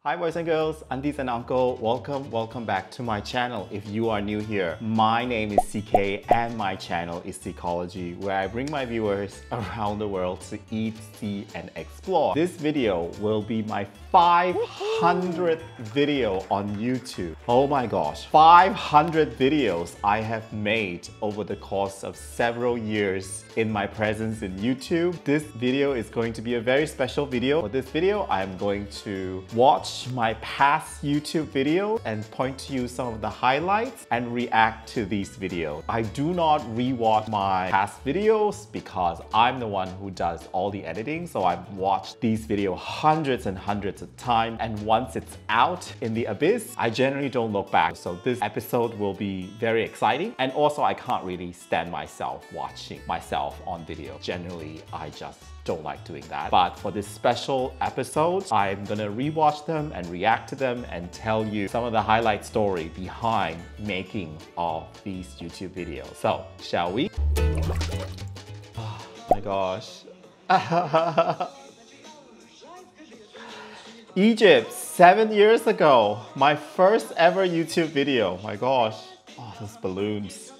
Hi boys and girls, aunties and uncle, welcome back to my channel. If you are new here, my name is CK and my channel is Seekology, where I bring my viewers around the world to eat, see and explore. This video will be my 500th video on YouTube. Oh my gosh, 500 videos I have made over the course of several years in my presence in YouTube. This video is going to be a very special video. For this video, I'm going to watch my past YouTube video and point to you some of the highlights and react to these videos. I do not rewatch my past videos because I'm the one who does all the editing, so I've watched these videos hundreds and hundreds of times, and once it's out in the abyss, I generally don't look back. So this episode will be very exciting, and also I can't really stand myself watching myself on video. Generally, I just don't like doing that. But for this special episode, I'm gonna rewatch them and react to them and tell you some of the highlight story behind making of these YouTube videos. So, shall we? Oh my gosh. Egypt, 7 years ago. My first ever YouTube video. My gosh. Oh, those balloons.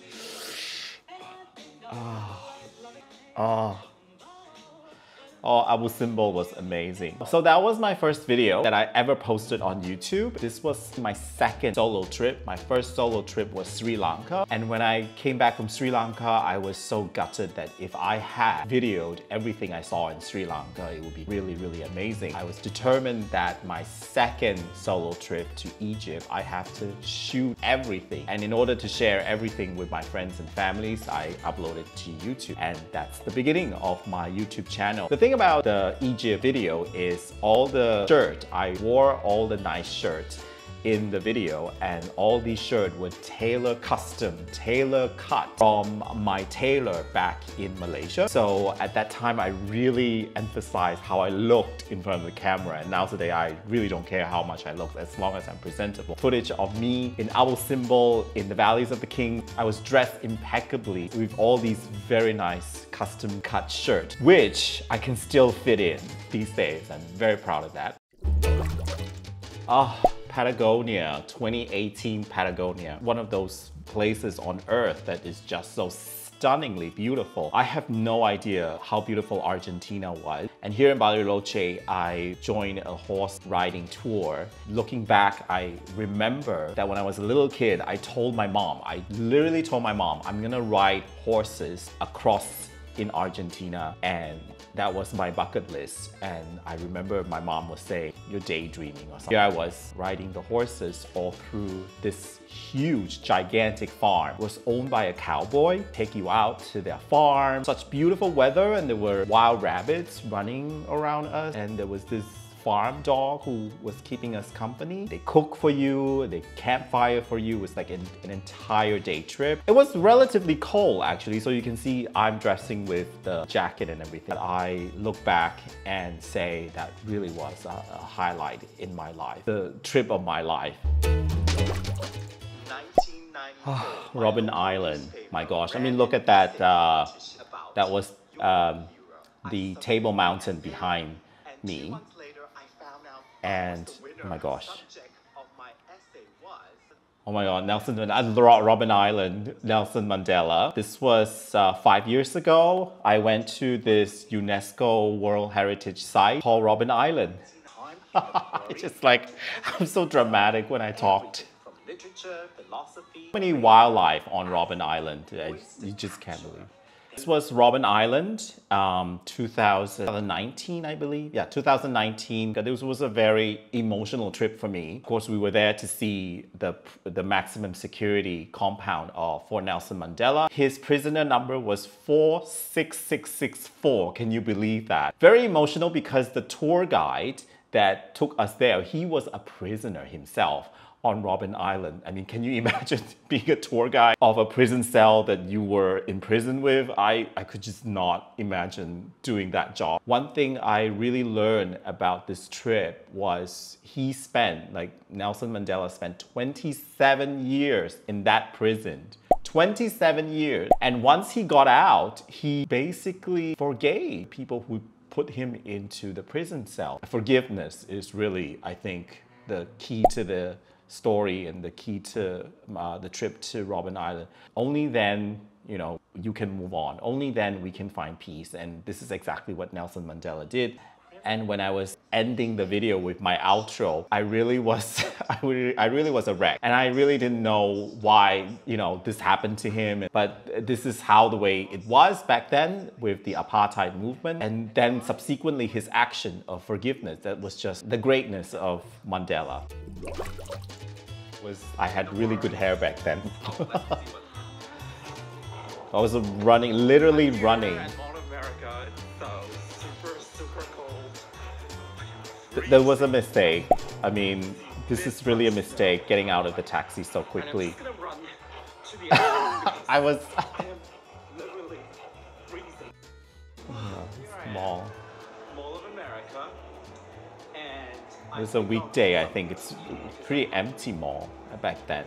Oh, Abu Simbel was amazing. So that was my first video that I ever posted on YouTube. This was my second solo trip. My first solo trip was Sri Lanka. And when I came back from Sri Lanka, I was so gutted that if I had videoed everything I saw in Sri Lanka, it would be really, really amazing. I was determined that my second solo trip to Egypt, I have to shoot everything. And in order to share everything with my friends and families, I uploaded to YouTube. And that's the beginning of my YouTube channel. The thing about the Egypt video is all the shirt, I wore all the nice shirts in the video, and all these shirts were tailor cut from my tailor back in Malaysia. So at that time, I really emphasized how I looked in front of the camera, and now today I really don't care how much I look as long as I'm presentable. Footage of me in Abu Simbel, in the Valleys of the King, I was dressed impeccably with all these very nice custom cut shirts, which I can still fit in these days. I'm very proud of that. Patagonia, 2018 Patagonia. One of those places on earth that is just so stunningly beautiful. I have no idea how beautiful Argentina was. And here in Bariloche, I joined a horse riding tour. Looking back, I remember that when I was a little kid, I literally told my mom, I'm gonna ride horses across in Argentina, and that was my bucket list. And I remember my mom would say, you're daydreaming or something. Here I was riding the horses all through this huge, gigantic farm. It was owned by a cowboy, take you out to their farm. Such beautiful weather, and there were wild rabbits running around us, and there was this farm dog who was keeping us company. They cook for you, they campfire for you. It was like an entire day trip. It was relatively cold actually, so you can see I'm dressing with the jacket and everything. But I look back and say that really was a highlight in my life. The trip of my life. Robben Island, my gosh. I mean, look at that. That was the Table Mountain behind me. And oh my gosh. Oh my god, Robben Island, Nelson Mandela. This was 5 years ago. I went to this UNESCO World Heritage Site called Robben Island. It's just like, I'm so dramatic when I talked. So many wildlife on Robben Island, you just can't believe. This was Robben Island, 2019, I believe. Yeah, 2019. This was a very emotional trip for me. Of course, we were there to see the maximum security compound of Fort Nelson Mandela. His prisoner number was 46664. Can you believe that? Very emotional because the tour guide that took us there, he was a prisoner himself on Robben Island. I mean, can you imagine being a tour guide of a prison cell that you were in prison with? I could just not imagine doing that job. One thing I really learned about this trip was Nelson Mandela spent 27 years in that prison. 27 years. And once he got out, he basically forgave people who put him into the prison cell. Forgiveness is really, I think, the key to the story and the key to the trip to Robben Island. Only then, you know, you can move on. Only then we can find peace. And this is exactly what Nelson Mandela did. And when I was ending the video with my outro, I really was, I really was a wreck. And I really didn't know why, you know, this happened to him. But this is how the way it was back then with the apartheid movement. And then subsequently his action of forgiveness, that was just the greatness of Mandela. I had really good hair back then. I was running, literally running. There was a mistake. I mean, this is really a mistake, getting out of the taxi so quickly. I was... Mall. It was a weekday, I think. It's a pretty empty mall back then.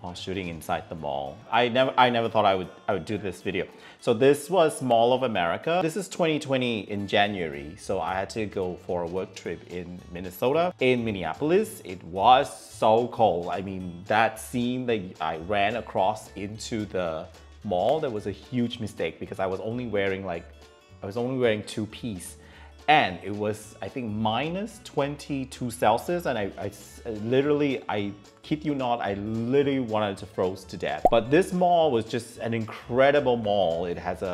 While shooting inside the mall. I never thought I would do this video. So this was Mall of America. This is 2020 in January. So I had to go for a work trip in Minnesota. In Minneapolis, it was so cold. I mean, that scene that I ran across into the mall, that was a huge mistake because I was only wearing two-piece. And it was, I think, minus 22 Celsius, and I literally, I kid you not, I literally wanted to froze to death. But this mall was just an incredible mall. It had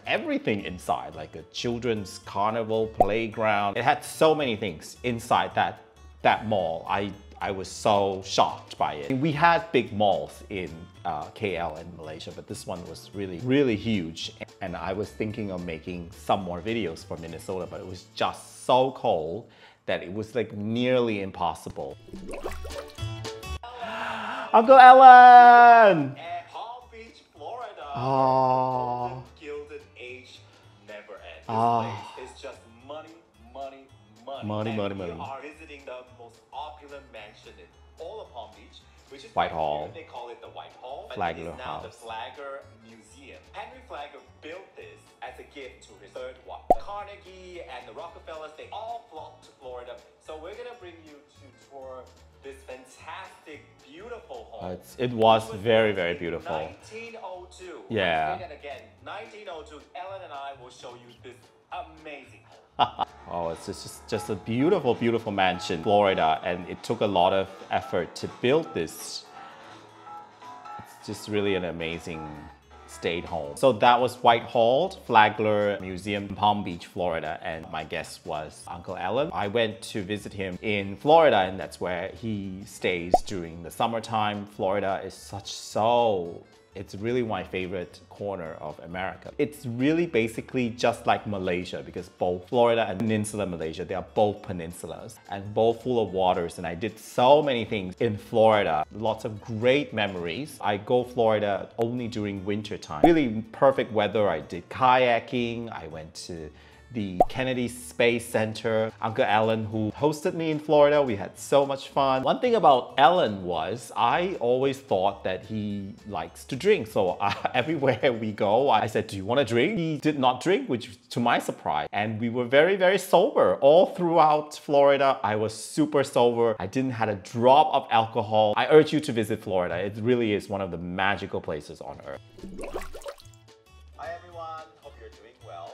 everything inside, like a children's carnival, playground. It had so many things inside that mall. I was so shocked by it. We had big malls in KL and Malaysia, but this one was really, really huge. And I was thinking of making some more videos for Minnesota, but it was just so cold that it was like nearly impossible. Uncle Alan! At Palm Beach, Florida. Oh. The Gilded Age never ends. This place is just money, money, money. Money, money, money. You are visiting the most opulent mansion in all of Palm Beach, which is Whitehall. They call it the Whitehall. Flagler House. Now the Flagler Museum. Henry Flagler built this as a gift to his third wife. Carnegie and the Rockefellers, they all flocked to Florida. So we're gonna bring you to tour this fantastic, beautiful home. It was very, very beautiful. 1902. Yeah. And again, 1902. Ellen and I will show you this amazing home. Oh, it's just a beautiful, beautiful mansion, Florida, and it took a lot of effort to build this. It's just really an amazing stayed home. So that was Whitehall, Flagler Museum, Palm Beach, Florida, and my guest was Uncle Alan. I went to visit him in Florida, and that's where he stays during the summertime. Florida is it's really my favorite corner of America. It's really basically just like Malaysia, because both Florida and Peninsula Malaysia, they are both peninsulas and both full of waters. And I did so many things in Florida, lots of great memories. I go Florida only during winter time. Really perfect weather. I did kayaking. I went to the Kennedy Space Center. Uncle Alan, who hosted me in Florida, we had so much fun. One thing about Alan was I always thought that he likes to drink. So everywhere we go, I said, do you want to drink? He did not drink, which to my surprise. And we were very, very sober. All throughout Florida, I was super sober. I didn't have a drop of alcohol. I urge you to visit Florida. It really is one of the magical places on earth. Hi everyone, hope you're doing well.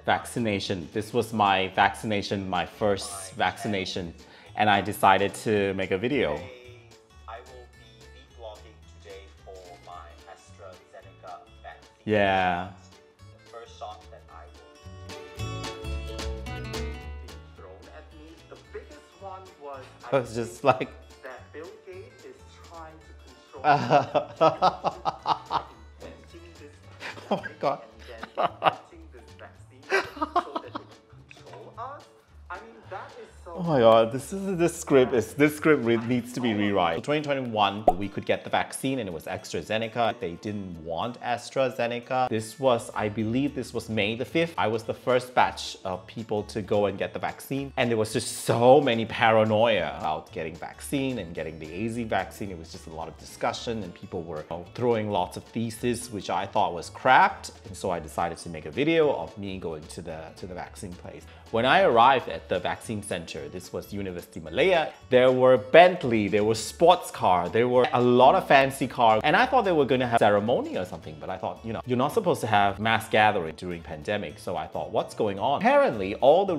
Vaccination. This was my vaccination, my first vaccination, and I decided to make a video. I will be vlogging today for my AstraZeneca vaccine. Yeah. The first shot that I will be thrown at me. The biggest one was I was just like that Bill Gates is trying to control oh my god. And then inventing this vaccine so that it can control us. I mean, that is so Oh my god, this script needs to be rewritten. 2021, we could get the vaccine and it was AstraZeneca. They didn't want AstraZeneca. I believe this was May the 5th. I was the first batch of people to go and get the vaccine. And there was just so many paranoia about getting vaccine and getting the AZ vaccine. It was just a lot of discussion and people were throwing lots of theses, which I thought was crap. And so I decided to make a video of me going to the vaccine place. When I arrived at the vaccine center, this was University Malaya, there were Bentley, there were sports car, there were a lot of fancy cars. And I thought they were going to have ceremony or something, but I thought, you're not supposed to have mass gathering during pandemic. So I thought, what's going on? Apparently, all the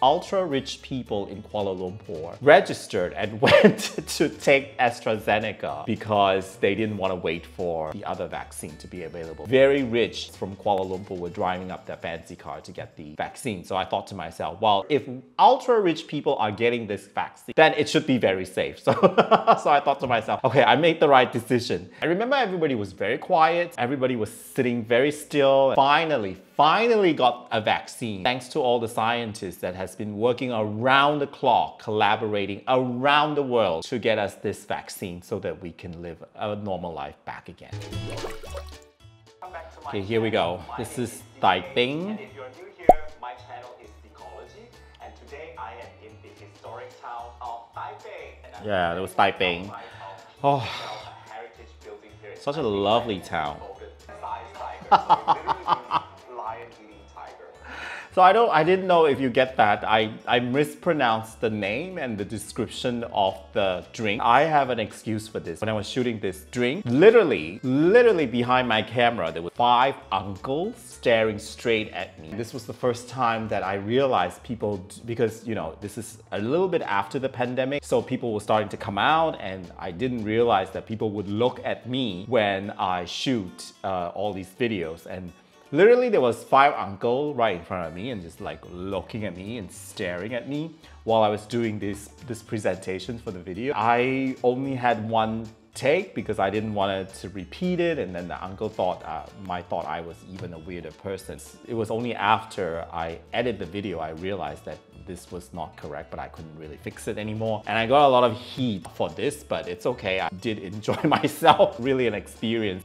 ultra-rich people in Kuala Lumpur registered and went to take AstraZeneca because they didn't want to wait for the other vaccine to be available. Very rich from Kuala Lumpur were driving up their fancy car to get the vaccine. So I thought to myself, well, if ultra-rich people are getting this vaccine, then it should be very safe. So, so I thought to myself, okay, I made the right decision. I remember everybody was very quiet. Everybody was sitting very still. Finally got a vaccine. Thanks to all the scientists that has been working around the clock, collaborating around the world to get us this vaccine so that we can live a normal life back again. Okay, here we go. This is Taiping. And if you're new here, my channel is Ecology. And today I am in the historic town of Taiping. Yeah, that was Taiping. Oh, such a lovely town. So I didn't know if you get that. I mispronounced the name and the description of the drink. I have an excuse for this. When I was shooting this drink, literally behind my camera, there were 5 uncles staring straight at me. This was the first time that I realized people, because this is a little bit after the pandemic, so people were starting to come out, and I didn't realize that people would look at me when I shoot all these videos. And literally, there was 5 uncles right in front of me and just like looking at me and staring at me while I was doing this presentation for the video. I only had one take because I didn't want it to repeat it, and then the uncle thought I was even a weirder person. It was only after I edited the video I realized that this was not correct, but I couldn't really fix it anymore. And I got a lot of heat for this, but it's okay. I did enjoy myself. Really an experience.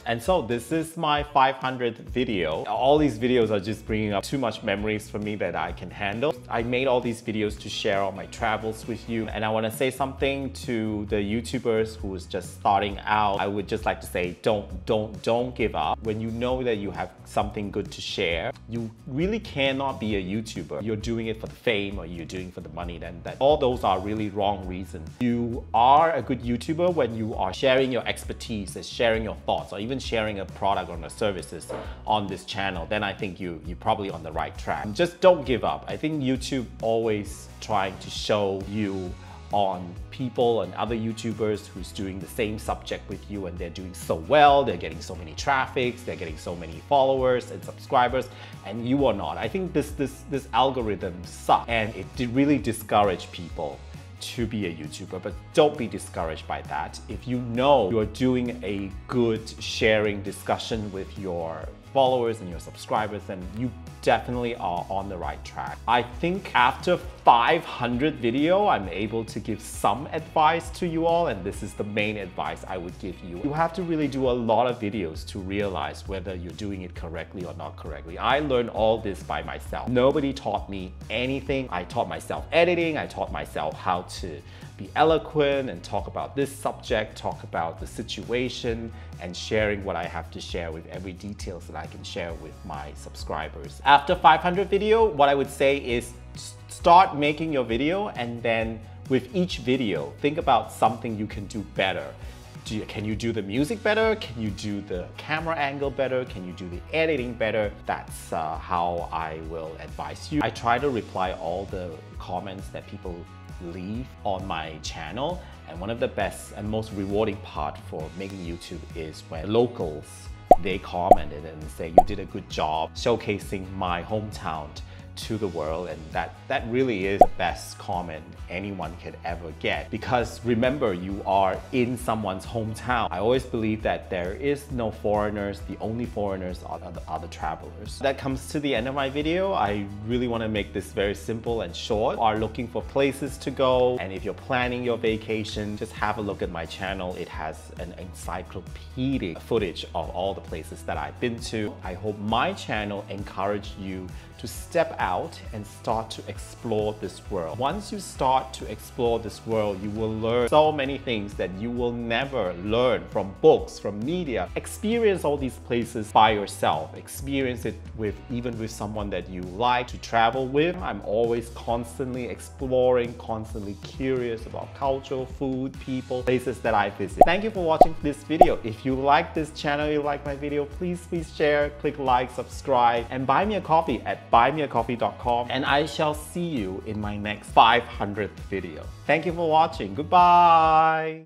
And so this is my 500th video. All these videos are just bringing up too much memories for me that I can handle. I made all these videos to share all my travels with you. And I want to say something to the YouTubers who is just starting out. I would just like to say, don't give up. When you know that you have something good to share, you really cannot be a YouTuber. You're doing it for the fame or you're doing it for the money, then all those are really wrong reasons. You are a good YouTuber when you are sharing your expertise, sharing your thoughts, or even sharing a product or a services on this channel. Then I think you're probably on the right track. Just don't give up. I think YouTube always trying to show you on people and other YouTubers who's doing the same subject with you, and they're doing so well, they're getting so many traffics, they're getting so many followers and subscribers, and you are not. I think this algorithm sucks, and it really discourages people to be a YouTuber, but don't be discouraged by that. If you know you're doing a good sharing discussion with your followers and your subscribers, then you definitely are on the right track. I think after 500 video, I'm able to give some advice to you all, and this is the main advice I would give you. You have to really do a lot of videos to realize whether you're doing it correctly or not correctly. I learned all this by myself. Nobody taught me anything. I taught myself editing. I taught myself how to be eloquent and talk about this subject, talk about the situation, and sharing what I have to share with every details that I can share with my subscribers. After 500 video, what I would say is start making your video, and then with each video, think about something you can do better. Can you do the music better? Can you do the camera angle better? Can you do the editing better? That's how I will advise you. I try to reply all the comments that people leave on my channel, and one of the best and most rewarding part for making YouTube is when locals, they commented and say you did a good job showcasing my hometown to the world, and that really is the best comment anyone could ever get. Because remember, you are in someone's hometown. I always believe that there is no foreigners. The only foreigners are the travelers. That comes to the end of my video. I really want to make this very simple and short. Are looking for places to go, and if you're planning your vacation, just have a look at my channel. It has an encyclopedic footage of all the places that I've been to. I hope my channel encouraged you to step out and start to explore this world. Once you start to explore this world, you will learn so many things that you will never learn from books, from media. Experience all these places by yourself. Experience it even with someone that you like to travel with. I'm always constantly exploring, constantly curious about culture, food, people, places that I visit. Thank you for watching this video. If you like this channel, you like my video, please share, click like, subscribe, and buy me a coffee at buymeacoffee.com, and I shall see you in my next 500th video. Thank you for watching. Goodbye.